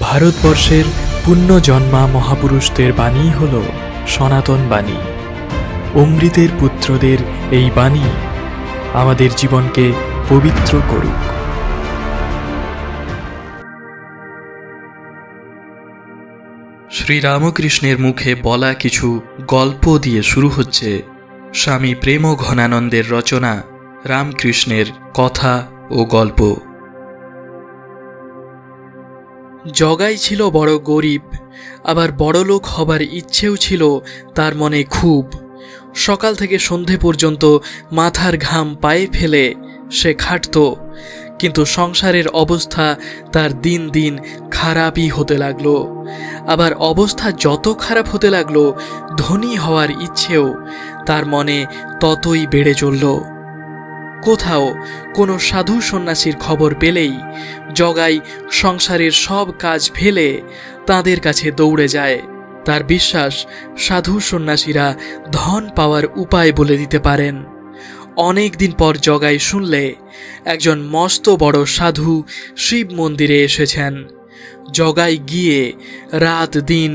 ভারতবর্ষের পুণ্যজন্মা মহাপুরুষদের বাণী হল সনাতন বাণী। অমৃতের পুত্রদের এই বাণী আমাদের জীবনকে পবিত্র করুক। শ্রীরামকৃষ্ণের মুখে বলা কিছু গল্প দিয়ে শুরু হচ্ছে স্বামী প্রেম ঘনানন্দের রচনা রামকৃষ্ণের কথা ও গল্প। জগাই ছিল বড় গরিব, আবার বড়লোক হবার ইচ্ছেও ছিল তার মনে খুব। সকাল থেকে সন্ধে পর্যন্ত মাথার ঘাম পায়ে ফেলে সে খাটত, কিন্তু সংসারের অবস্থা তার দিন দিন খারাপই হতে লাগলো। আবার অবস্থা যত খারাপ হতে লাগলো, ধনী হওয়ার ইচ্ছেও তার মনে ততই বেড়ে চলল। কোথাও কোনো সাধু সন্ন্যাসীর খবর পেলেই জগাই সংসারের সব কাজ ফেলে তাদের কাছে দৌড়ে যায়। তার বিশ্বাস সাধু সন্ন্যাসীরা ধন পাওয়ার উপায় বলে দিতে পারেন। অনেক দিন পর জগাই শুনলে একজন মস্ত বড় সাধু শিব মন্দিরে এসেছেন। জগাই গিয়ে রাত দিন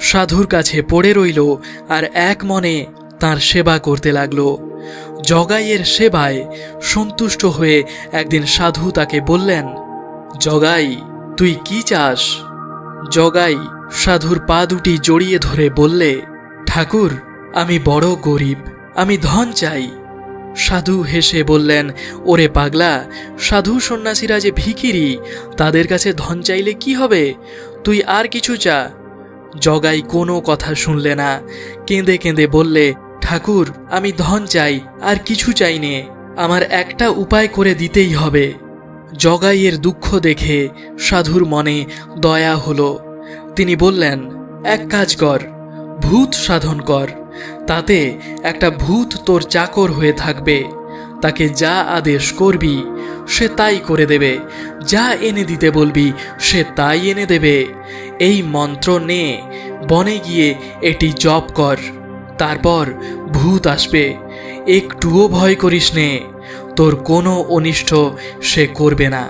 সাধুর কাছে পড়ে রইল আর এক মনে তার সেবা করতে লাগলো। জগাইয়ের সেবায় সন্তুষ্ট হয়ে একদিন সাধু তাকে বললেন, জগাই, তুই কি চাস? জগাই সাধুর পা দুটি জড়িয়ে ধরে বললে, ঠাকুর, আমি বড় গরিব, আমি ধন চাই। সাধু হেসে বললেন, ওরে পাগলা, সাধু সন্ন্যাসীরা যে ভিখিরি, তাদের কাছে ধন চাইলে কি হবে? তুই আর কিছু চা। জগাই কোনো কথা শুনলে না, কেঁদে কেঁদে বললে, ঠাকুর, আমি ধন চাই, আর কিছু চাই নে, আমার একটা উপায় করে দিতেই হবে। জগাইয়ের দুঃখ দেখে সাধুর মনে দয়া হলো। তিনি বললেন, এক কাজ কর, ভূত সাধন কর, তাতে একটা ভূত তোর চাকর হয়ে থাকবে। তাকে যা আদেশ করবি সে তাই করে দেবে, যা এনে দিতে বলবি সে তাই এনে দেবে। এই মন্ত্র নে, বনে গিয়ে এটি জপ কর, তারপর ভূত আসবে। একটুও ভয় করিস নে, তোর কোনো অনিষ্ট সে করবে না।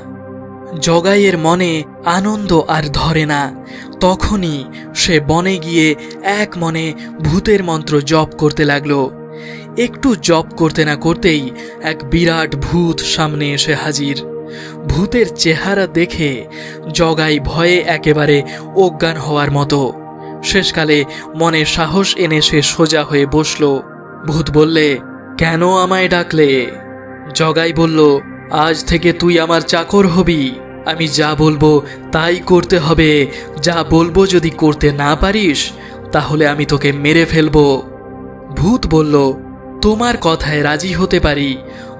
জগাইয়ের মনে আনন্দ আর ধরে না। তখনই সে বনে গিয়ে এক মনে ভূতের মন্ত্র জপ করতে লাগলো। একটু জপ করতে না করতেই এক বিরাট ভূত সামনে এসে হাজির। ভূতের চেহারা দেখে জগাই ভয়ে একেবারে অজ্ঞান হওয়ার মতো। শেষকালে মনে সাহস এনে সে সোজা হয়ে বসল। ভূত বললে, কেন আমায় ডাকলে? জগাই বলল, আজ থেকে তুই আমার চাকর হবি, আমি যা বলবো তাই করতে হবে। যা বলবো যদি করতে না পারিস তাহলে আমি তোকে মেরে ফেলবো। ভূত বলল, তোমার কথায় রাজি হতে পারি,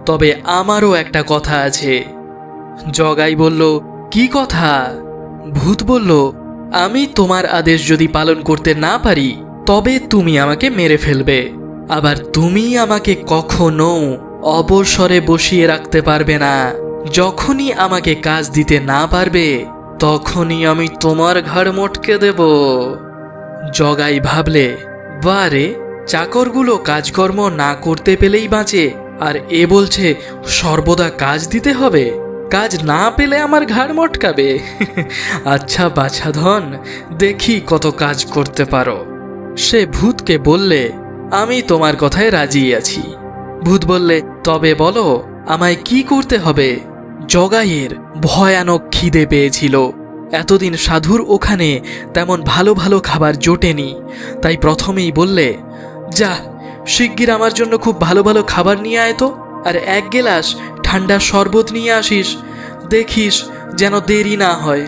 তবে আমারও একটা কথা আছে। জগাই বলল, কি কথা? ভূত বলল, আমি তোমার আদেশ যদি পালন করতে না পারি তবে তুমি আমাকে মেরে ফেলবে। আবার তুমি আমাকে কখনো অবসরে বসিয়ে রাখতে পারবে না। যখনই আমাকে কাজ দিতে না পারবে তখনই আমি তোমার ঘাড় মটকে দেব। জগাই ভাবলে, বারে, চাকরগুলো কাজকর্ম না করতে পেলেই বাঁচে, আর এ বলছে সর্বদা কাজ দিতে হবে, কাজ না পেলে আমার ঘাড় মটকাবে। আচ্ছা বাছাধন, দেখি কত কাজ করতে পারো। সে ভূতকে বললে, আমি তোমার কথায় রাজি আছি। ভূত বললে, তবে বলো আমায় কি করতে হবে? জগাইয়ের ভয়ানক খিদে পেয়েছিল। এতদিন সাধুর ওখানে তেমন ভালো ভালো খাবার জোটেনি, তাই প্রথমেই বললে, যা শিগগির আমার জন্য খুব ভালো ভালো খাবার নিয়ে আয় তো, আর এক গ্লাস ঠান্ডা শরবত নিয়ে আসিস, দেখিস যেন দেরি না হয়।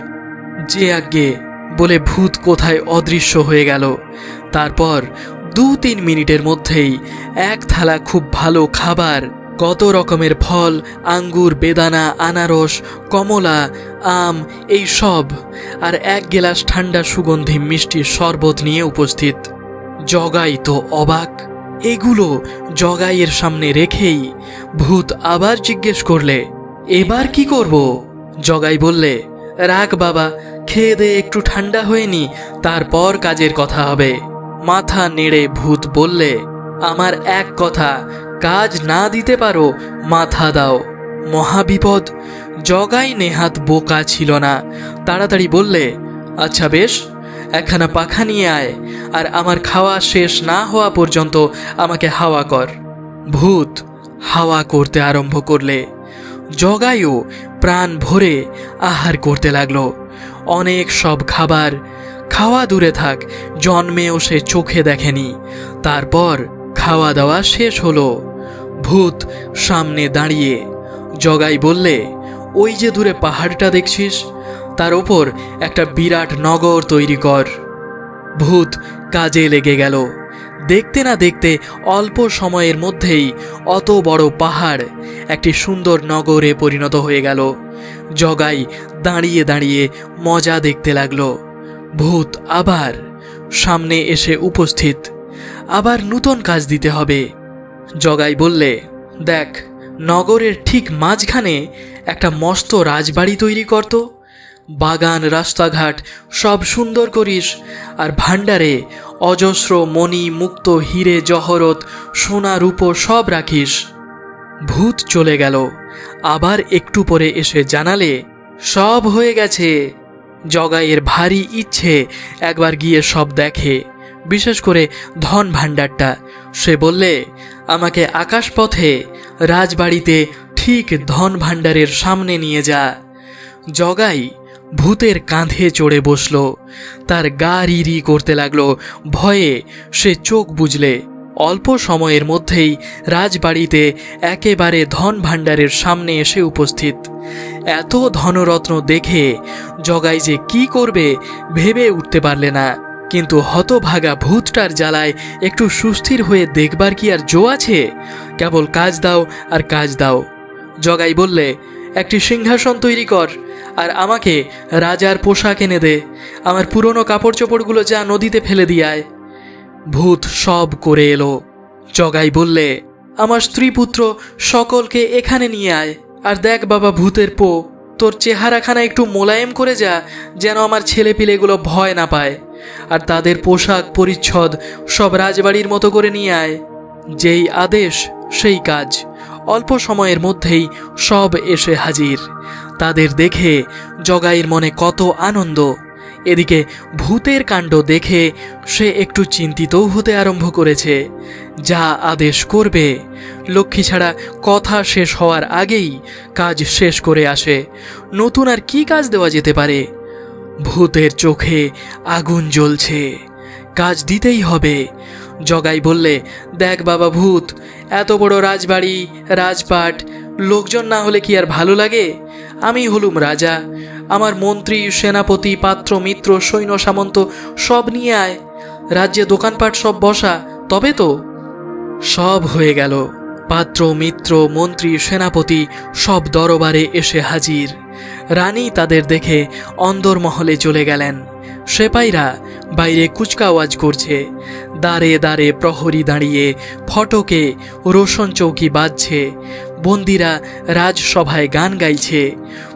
যে আজ্ঞে বলে ভূত কোথায় অদৃশ্য হয়ে গেল। তারপর 2-3 মিনিটের মধ্যেই এক থালা খুব ভালো খাবার, কত রকমের ফল, আঙ্গুর, বেদানা, আনারস, কমলা, আম, এই সব, আর এক গ্লাস ঠান্ডা সুগন্ধি মিষ্টি শরবত নিয়ে উপস্থিত। জগাই তো অবাক। এগুলো জগাইয়ের সামনে রেখেই ভূত আবার জিজ্ঞেস করলে, এবার কি করব? জগাই বললে, রাখ বাবা, খেয়ে দে একটু ঠান্ডা হয়নি, তারপর কাজের কথা হবে। মাথা নেড়ে ভূত বললে, আমার এক কথা, কাজ না দিতে পারো মাথা দাও। মহাবিপদ। জগাই নেহাত বোকা ছিল না, তাড়াতাড়ি বললে, আচ্ছা বেশ, একখানা পাখা নিয়ে আয়, আর আমার খাওয়া শেষ না হওয়া পর্যন্ত আমাকে হাওয়া কর। ভূত হাওয়া করতে আরম্ভ করলে জগাইও প্রাণ ভরে আহার করতে লাগলো। অনেক সব খাবার খাওয়া দূরে থাক, জন্মেও সে চোখে দেখেনি। তারপর খাওয়া দাওয়া শেষ হলো। ভূত সামনে দাঁড়িয়ে জগাই বললে, ওই যে দূরে পাহাড়টা দেখছিস, তার ওপর একটা বিরাট নগর তৈরি কর। ভূত কাজে লেগে গেল। দেখতে না দেখতে অল্প সময়ের মধ্যেই অত বড় পাহাড় একটি সুন্দর নগরে পরিণত হয়ে গেল। জগাই দাঁড়িয়ে দাঁড়িয়ে মজা দেখতে লাগলো। ভূত আবার সামনে এসে উপস্থিত। আবার নতুন কাজ দিতে হবে। জগাই বললে, দেখ, নগরের ঠিক মাঝখানে একটা মস্ত রাজবাড়ি তৈরি করত। বাগান রাস্তাঘাট সব সুন্দর করিস, আর ভাণ্ডারে অজস্র মণি মুক্ত হিরে জহরত সোনা রূপো সব রাখিস। ভূত চলে গেল। আবার একটু পরে এসে জানালে, সব হয়ে গেছে। জগাইয়ের ভারী ইচ্ছে একবার গিয়ে সব দেখে, বিশেষ করে ধন ভাণ্ডারটা। সে বললে, আমাকে আকাশপথে রাজবাড়িতে ঠিক ধন ভাণ্ডারের সামনে নিয়ে যা। জগাই ভূতের কাঁধে চড়ে বসল। তার গা রিরি করতে লাগলো ভয়ে। সে চোখ বুজলে অল্প সময়ের মধ্যেই রাজবাড়িতে একেবারে ধন ভাণ্ডারের সামনে এসে উপস্থিত। এত ধনরত্ন দেখে জগাই যে কি করবে ভেবে উঠতে পারলে না। কিন্তু হতভাগা ভূতটার জ্বালায় একটু সুস্থির হয়ে দেখবার কি আর জো আছে? কেবল কাজ দাও আর কাজ দাও। জগাই বললে, একটি সিংহাসন তৈরি কর, আর আমাকে রাজার পোশাক এনে দে। আমার পুরনো কাপড় চোপড়গুলো যা নদীতে ফেলে দিয়ায়। ভূত সব করে এলো। জগাই বললে, আমার স্ত্রী পুত্র সকলকে এখানে নিয়ে আয়। আর দেখ বাবা ভূতের পো, তোর চেহারাখানা একটু মোলায়েম করে যা, যেন আমার ছেলে পিলেগুলো ভয় না পায়। আর তাদের পোশাক পরিচ্ছদ সব রাজবাড়ির মতো করে নিয়ে আয়। যেই আদেশ সেই কাজ। অল্প সময়ের মধ্যেই সব এসে হাজির। তাদের দেখে জগাইয়ের মনে কত আনন্দ। এদিকে ভূতের কাণ্ড দেখে সে একটু চিন্তিতও হতে আরম্ভ করেছে। যা আদেশ করবে, লক্ষ্মী ছাড়া কথা শেষ হওয়ার আগেই কাজ শেষ করে আসে। নতুন আর কি কাজ দেওয়া যেতে পারে? ভূতের চোখে আগুন জ্বলছে, কাজ দিতেই হবে। জগাই বললে, দেখ বাবা ভূত, এত বড় রাজবাড়ি রাজপাট, লোকজন না হলে কি আর ভালো লাগে? আমি হলুম রাজা। আমার মন্ত্রী সেনাপতি পাত্র মিত্র সৈন্য সামন্ত সব নিয়ে আয়। রাজ্যে দোকানপাট সব বসা, তবে তো। সব হয়ে গেল। পাত্র মিত্র মন্ত্রী সেনাপতি সব দরবারে এসে হাজির। রানী তাদের দেখে অন্দরমহলে চলে গেলেন। সেপাইরা বাইরে কুচকাওয়াজ করছে। দাঁড়ে দাঁড়ে প্রহরী দাঁড়িয়ে ফটকে রোশন চৌকি বাজছে। বন্দিরা রাজসভায় গান গাইছে।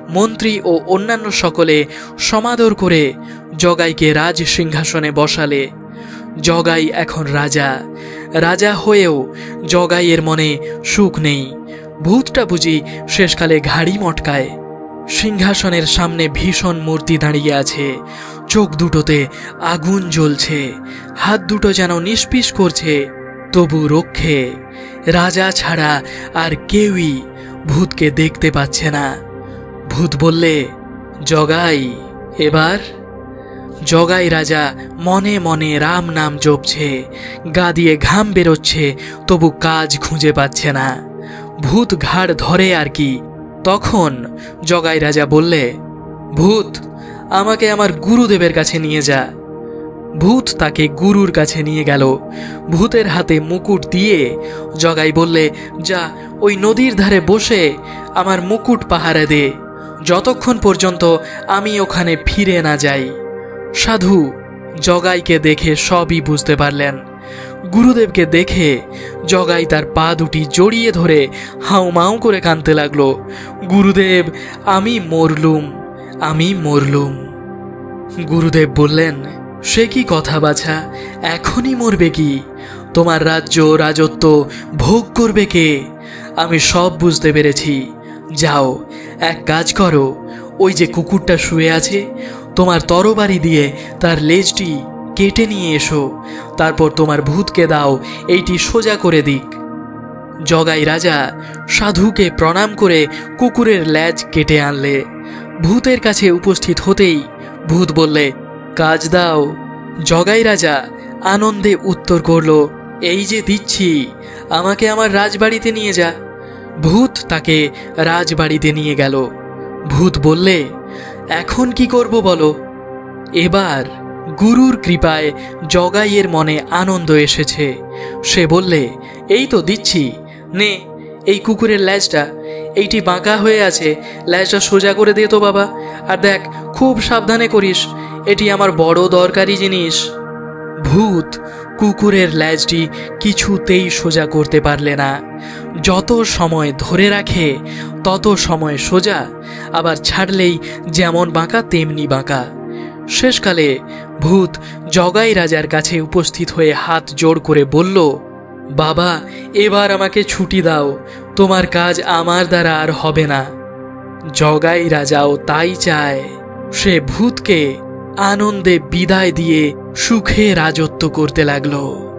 মন্ত্রী ও অন্যান্য সকলে সমাদর করে জগাইকে রাজ সিংহাসনে বসালে। জগাই এখন রাজা। রাজা হয়েও জগাইয়ের মনে সুখ নেই। ভূতটা বুঝি শেষকালে ঘাড়ি মটকায়। সিংহাসনের সামনে ভীষণ মূর্তি দাঁড়িয়ে আছে। চোখ দুটোতে আগুন জ্বলছে, হাত দুটো যেন নিষ্পিস করছে। তবু রক্ষে রাজা ছাড়া আর কেউই ভূতকে দেখতে পাচ্ছে না। ভূত বললে, জগাই এবার। জগাই রাজা মনে মনে রাম নাম জপছে। গা দিয়ে ঘাম বেরোচ্ছে, তবু কাজ খুঁজে পাচ্ছে না। ভূত ঘাড় ধরে আর কি। তখন জগাই রাজা বললে, ভূত, আমাকে আমার গুরুদেবের কাছে নিয়ে যা। ভূত তাকে গুরুর কাছে নিয়ে গেল। ভূতের হাতে মুকুট দিয়ে জগাই বললে, যা ওই নদীর ধারে বসে আমার মুকুট পাহারা দে, যতক্ষণ পর্যন্ত আমি ওখানে ফিরে না যাই। সাধু জগাইকে দেখে সবই বুঝতে পারলেন। গুরুদেবকে দেখে জগাই তার পা দুটি জড়িয়ে ধরে হাউমাউ করে কাঁদতে লাগলো, গুরুদেব, আমি মরলুম, আমি মরলুম। গুরুদেব বললেন, সে কি কথা বাছা, এখনই মরবে কি? তোমার রাজ্য রাজত্ব ভোগ করবে কে? আমি সব বুঝতে পেরেছি। যাও, এক কাজ করো, ওই যে কুকুরটা শুয়ে আছে তোমার তরবারি দিয়ে তার লেজটি কেটে নিয়ে এসো, তারপর তোমার ভূতকে দাও এইটি সোজা করে দিক। জগাই রাজা সাধুকে প্রণাম করে কুকুরের লেজ কেটে আনলে। ভূতের কাছে উপস্থিত হতেই ভূত বললে, কাজ দাও। জগাই রাজা আনন্দে উত্তর করল, এই যে দিচ্ছি, আমাকে আমার রাজবাড়িতে নিয়ে যা। ভূত তাকে রাজবাড়িতে নিয়ে গেল। ভূত বললে, এখন কি করব বলো। এবার গুরুর কৃপায় জগাইয়ের মনে আনন্দ এসেছে। সে বললে, এই তো দিচ্ছি, নে এই কুকুরের লেজটা, এইটি বাঁকা হয়ে আছে, লেজটা সোজা করে দে তো বাবা। আর দেখ, খুব সাবধানে করিস, এটি আমার বড় দরকারি জিনিস। ভূত কুকুরের লেজটি কিছুতেই সোজা করতে পারলে না। যত সময় ধরে রাখে তত সময় সোজা, আবার ছাড়লেই যেমন বাঁকা তেমনি বাঁকা। শেষকালে ভূত জগাই রাজার কাছে উপস্থিত হয়ে হাত জোড় করে বলল, বাবা, এবার আমাকে ছুটি দাও, তোমার কাজ আমার দ্বারা আর হবে না। জগাই রাজাও তাই চায়। সে ভূতকে আনন্দে বিদায় দিয়ে সুখে রাজত্ব করতে লাগলো।